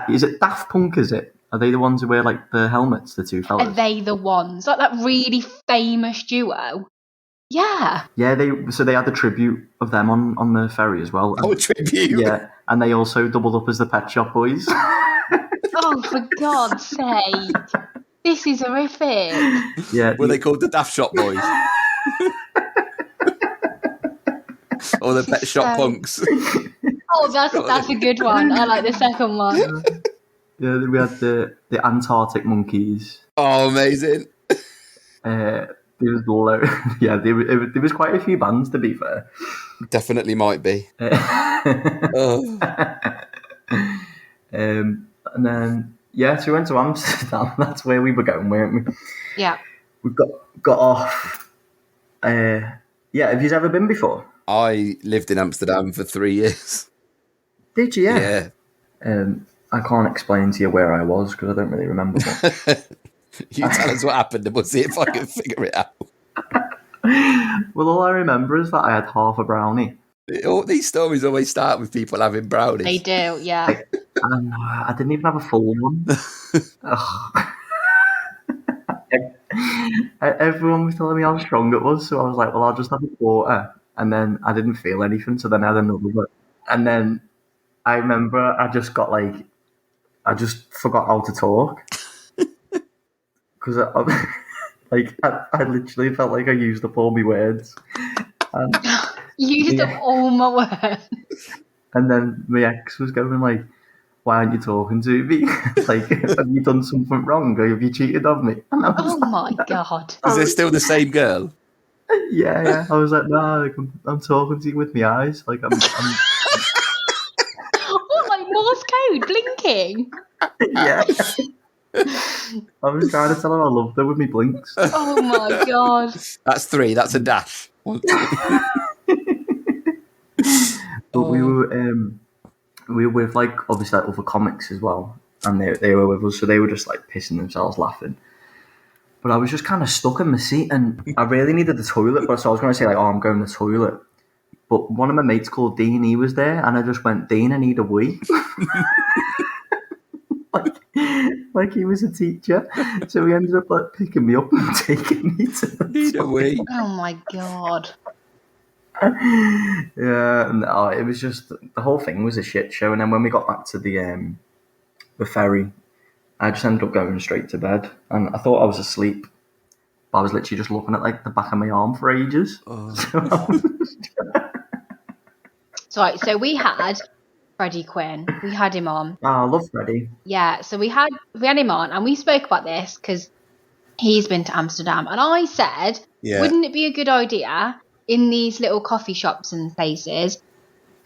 is it Daft Punk? Is it? Are they the ones who wear like the helmets? The two fellas. Are they the ones like that really famous duo? Yeah. Yeah, they had a tribute of them on the ferry as well. Oh, a tribute. Yeah, and they also doubled up as the Pet Shop Boys. Oh, for God's sake! This is horrific. Yeah, Were they called the Daft Shop Boys? Or the Pet Shop Punks? Oh, that's a good one. I like the second one. Yeah, we had the Antarctic Monkeys. Oh, amazing. There was there was quite a few bands, to be fair. Definitely might be. Oh. And then so we went to Amsterdam. That's where we were going, weren't we? Yeah. We got off. Have you ever been before? I lived in Amsterdam for 3 years. Did you? Yeah. I can't explain to you where I was because I don't really remember much. You tell us what happened and we'll see if I can figure it out. Well, all I remember is that I had half a brownie. All these stories always start with people having brownies. They do, yeah. And I didn't even have a full one. Everyone was telling me how strong it was, so I was like, well, I'll just have a quarter. And then I didn't feel anything, so then I had another one. And then I remember I just forgot how to talk. Because I literally felt like I used up all my words. And, You used up all my words. And then my ex was going like, why aren't you talking to me? Like, have you done something wrong? Or have you cheated on me? And I was my God. Is it still the same girl? Yeah. I was like, no, like, I'm talking to you with my eyes. Like, I'm What, like Morse code blinking? yeah. I was trying to tell her I loved her with my blinks. Oh my God. That's 3. That's a dash. But we were with like obviously like other comics as well, and they were with us, so they were just like pissing themselves laughing. But I was just kind of stuck in my seat, and I really needed the toilet. But so I was going to say like, oh, I'm going to the toilet. But one of my mates called Dean, he was there, and I just went, Dean, I need a wee. like he was a teacher. So he ended up like picking me up and taking me to the Need a wee. Oh my God. Yeah, no, it was just the whole thing was a shit show. And then when we got back to the ferry, I just ended up going straight to bed, and I thought I was asleep, but I was literally just looking at like the back of my arm for ages. So we had Freddie Quinn. We had him on. Oh, I love Freddie. Yeah, so we had him on, and we spoke about this because he's been to Amsterdam, and I said, wouldn't it be a good idea in these little coffee shops and places,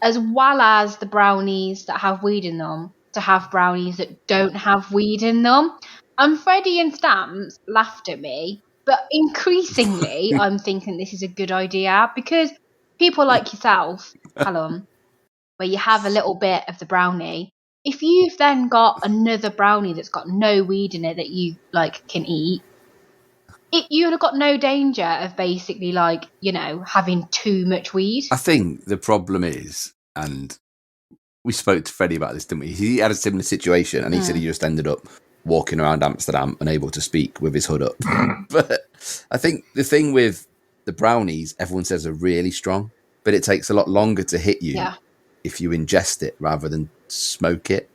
as well as the brownies that have weed in them, to have brownies that don't have weed in them? And Freddie and Stamps laughed at me, but increasingly I'm thinking this is a good idea, because people like yourself, Callum, where you have a little bit of the brownie, if you've then got another brownie that's got no weed in it that you like can eat, you've got no danger of basically like, having too much weed. I think the problem is, and we spoke to Freddie about this, didn't we? He had a similar situation, and he said he just ended up walking around Amsterdam unable to speak with his hood up. But I think the thing with the brownies, everyone says, are really strong, but it takes a lot longer to hit you if you ingest it rather than smoke it.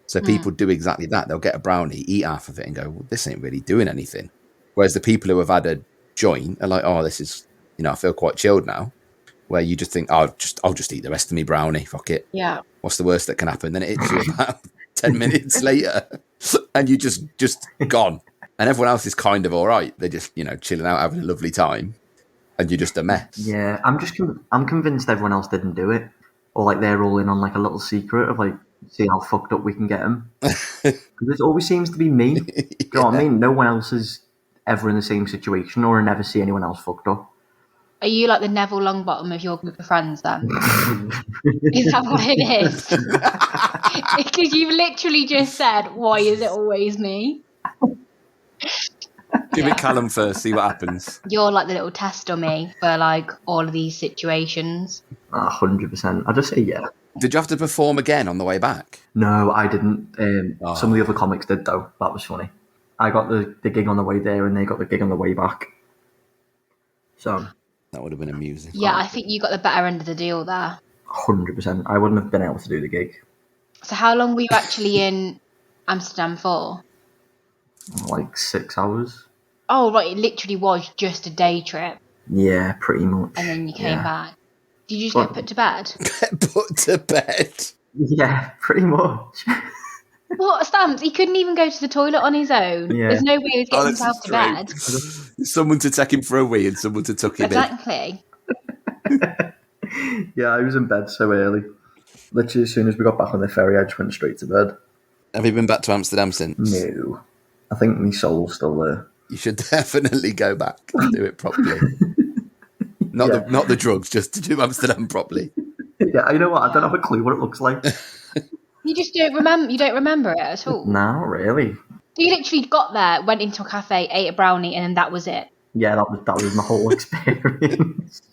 So people do exactly that. They'll get a brownie, eat half of it and go, well, this ain't really doing anything. Whereas the people who have had a joint are like, oh, this is, I feel quite chilled now. Where you just think, oh, I'll just eat the rest of me brownie. Fuck it. Yeah. What's the worst that can happen? Then it hits you about 10 minutes later and you just gone. And everyone else is kind of all right. They're just, chilling out, having a lovely time. And you're just a mess. Yeah, I'm convinced everyone else didn't do it. Or like they're all in on like a little secret of like, see how fucked up we can get them. Because it always seems to be me. Do you know what I mean? No one else is ever in the same situation or I never see anyone else fucked up. Are you like the Neville Longbottom of your group of friends then? Is that what it is? Because you've literally just said, why is it always me? Give it Callum first, see what happens. You're like the little test dummy for like all of these situations. 100%. I just say yeah. Did you have to perform again on the way back? No, I didn't. Some of the other comics did though. That was funny. I got the gig on the way there and they got the gig on the way back. So... That would have been amusing. Yeah, I think you got the better end of the deal there. 100%. I wouldn't have been able to do the gig. So how long were you actually in Amsterdam for? Like 6 hours. Oh, right. It literally was just a day trip. Yeah, pretty much. And then you came back. Did you just get put to bed? Put to bed? Yeah, pretty much. What, Stamps? He couldn't even go to the toilet on his own. Yeah. There's no way he was getting himself to bed. Someone to take him for a wee and someone to tuck him Exactly. Yeah, I was in bed so early. Literally, as soon as we got back on the ferry, I just went straight to bed. Have you been back to Amsterdam since? No. I think my soul's still there. You should definitely go back and do it properly. Not the drugs, just to do Amsterdam properly. Yeah, you know what? I don't have a clue what it looks like. You just don't remember. You don't remember it at all. No, really. You literally got there, went into a cafe, ate a brownie, and then that was it. Yeah, that was my whole experience.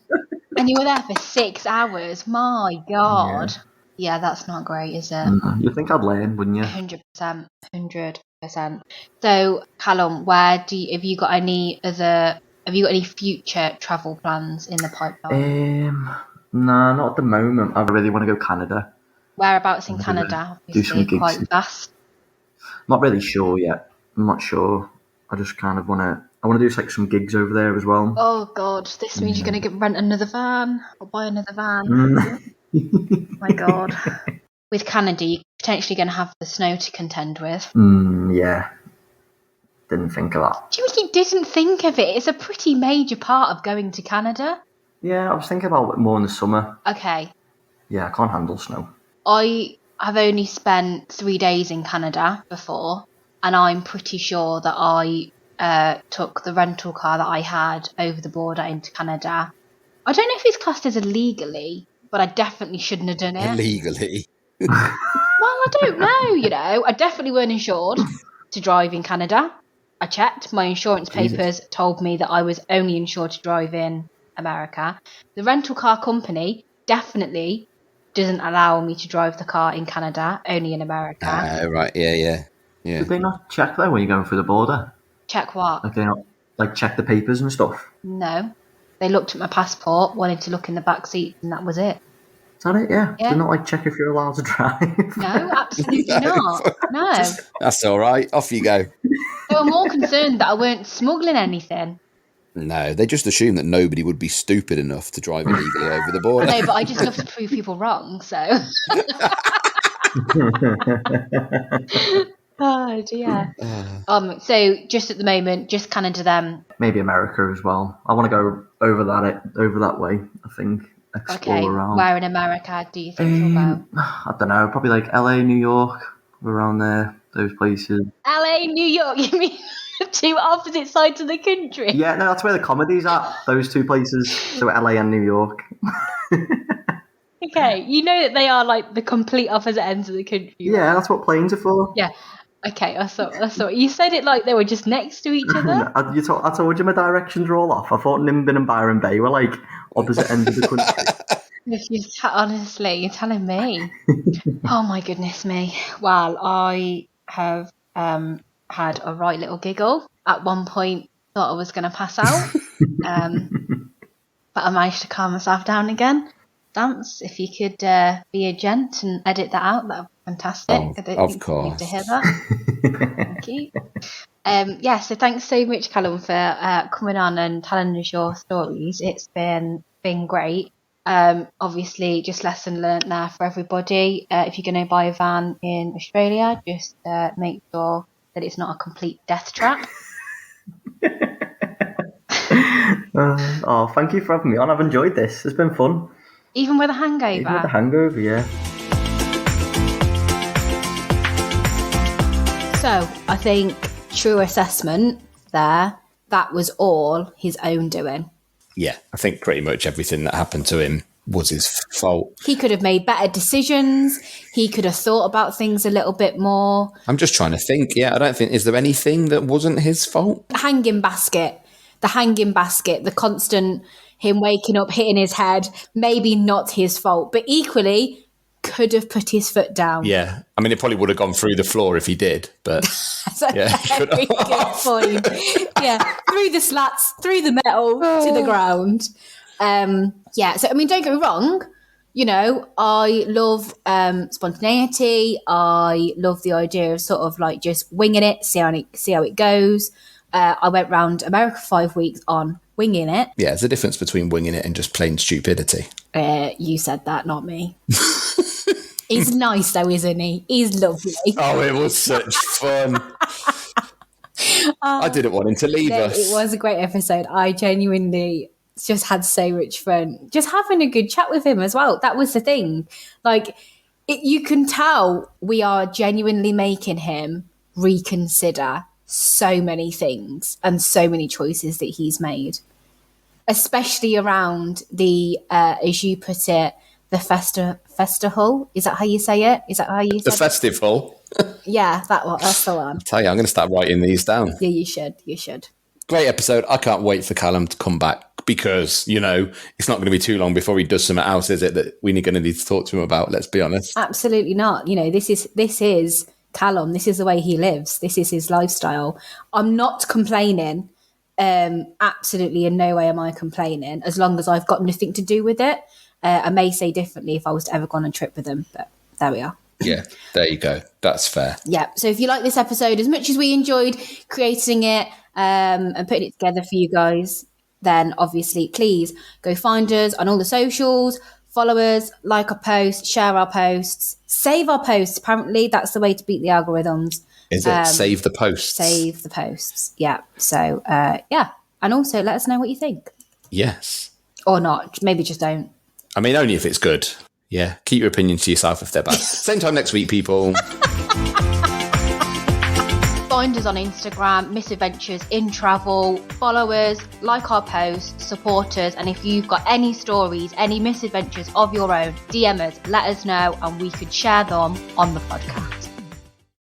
And you were there for 6 hours. My God. Yeah, that's not great, is it? You'd think I'd learn, wouldn't you? 100%. 100%. So, Callum, have you got any future travel plans in the pipeline? Nah, not at the moment. I really want to go Canada. Whereabouts in Canada? Do some gigs. Quite vast. Not really sure yet. I'm not sure. I just kind of want to do like some gigs over there as well. Oh God, this means you're going to rent another van or buy another van. My God. With Canada, you're potentially going to have the snow to contend with. Yeah. Didn't think of that. Do you think you didn't think of it? It's a pretty major part of going to Canada. Yeah, I was thinking about it more in the summer. Okay. Yeah, I can't handle snow. I have only spent 3 days in Canada before, and I'm pretty sure that I took the rental car that I had over the border into Canada. I don't know if it's classed as illegally, but I definitely shouldn't have done it. Illegally? Well, I don't know, I definitely weren't insured to drive in Canada. I checked. My insurance papers told me that I was only insured to drive in America. The rental car company definitely doesn't allow me to drive the car in Canada, only in America. Right, yeah. Did they not check though when you're going through the border? Check what? Like they not check the papers and stuff? No. They looked at my passport, wanted to look in the back seat, and that was it. Is that it? Yeah. They're not check if you're allowed to drive. No, absolutely not. No. That's all right. Off you go. They were more concerned that I weren't smuggling anything. No, they just assume that nobody would be stupid enough to drive illegally over the border. No, but I just love to prove people wrong, so. Oh dear. So just at the moment, just Canada then. Maybe America as well. I want to go over that way. I think explore around. Where in America do you think you'll go? I don't know. Probably like LA, New York, around there. Those places. LA, New York. You mean two opposite sides of the country? Yeah, no, that's where the comedy's at. Those two places. So LA and New York. Okay, you know that they are like the complete opposite ends of the country. Yeah, right? that's what planes are for. Yeah. Okay, I thought you said it like they were just next to each other. I told you my directions are all off. I thought Nimbin and Byron Bay were like opposite ends of the country. Honestly, you're telling me. Oh my goodness me. Well, I have had a right little giggle. At one point, thought I was going to pass out. But I managed to calm myself down again. Dance, if you could be a gent and edit that out, that would be fantastic. Oh, I don't of think course. you need to hear that. Thank you. So thanks so much, Callum, for coming on and telling us your stories. It's been great. Obviously, just lesson learnt there for everybody. If you're going to buy a van in Australia, just make sure that it's not a complete death trap. Thank you for having me on. I've enjoyed this. It's been fun. Even with a hangover? Even with a hangover, yeah. So, I think true assessment there, that was all his own doing. Yeah, I think pretty much everything that happened to him was his fault. He could have made better decisions. He could have thought about things a little bit more. I'm just trying to think. Yeah, I don't think, is there anything that wasn't his fault? The hanging basket, the constant him waking up, hitting his head, maybe not his fault, but equally could have put his foot down. Yeah. I mean, it probably would have gone through the floor if he did, but yeah. Very good point. Yeah, through the slats, through the metal to the ground. So I mean, don't get me wrong. You know, I love spontaneity. I love the idea of sort of like just winging it, see how it goes. I went round America 5 weeks on winging it. Yeah, there's a difference between winging it and just plain stupidity. You said that, not me. He's nice though, isn't he? He's lovely. Oh, it was such fun. I didn't want him to leave us. It was a great episode. I genuinely just had so much fun. Just having a good chat with him as well. That was the thing. Like, you can tell we are genuinely making him reconsider so many things and so many choices that he's made. Especially around the, as you put it, the festival. Is that how you say it? Is that how you say the festival? Yeah, that's the one. I tell you, I'm going to start writing these down. Yeah, you should. Great episode. I can't wait for Callum to come back because, you know, it's not going to be too long before he does something else, is it, that we're going to need to talk to him about, let's be honest. Absolutely not. You know, this is Callum. This is the way he lives. This is his lifestyle. I'm not complaining. Absolutely in no way am I complaining, as long as I've got nothing to do with it. I may say differently if I was to ever go on a trip with him, but there we are. Yeah, there you go. That's fair. Yeah. So if you like this episode as much as we enjoyed creating it and putting it together for you guys, then obviously please go find us on all the socials, follow us, like our posts, share our posts, save our posts. Apparently that's the way to beat the algorithms. Is it? Save the posts. Save the posts. Yeah. So, yeah. And also let us know what you think. Yes. Or not. Maybe just don't. I mean, only if it's good. Yeah. Keep your opinions to yourself if they're bad. Same time next week, people. Find us on Instagram, Misadventures in Travel. Follow us, like our posts, support us. And if you've got any stories, any misadventures of your own, DM us, let us know, and we could share them on the podcast.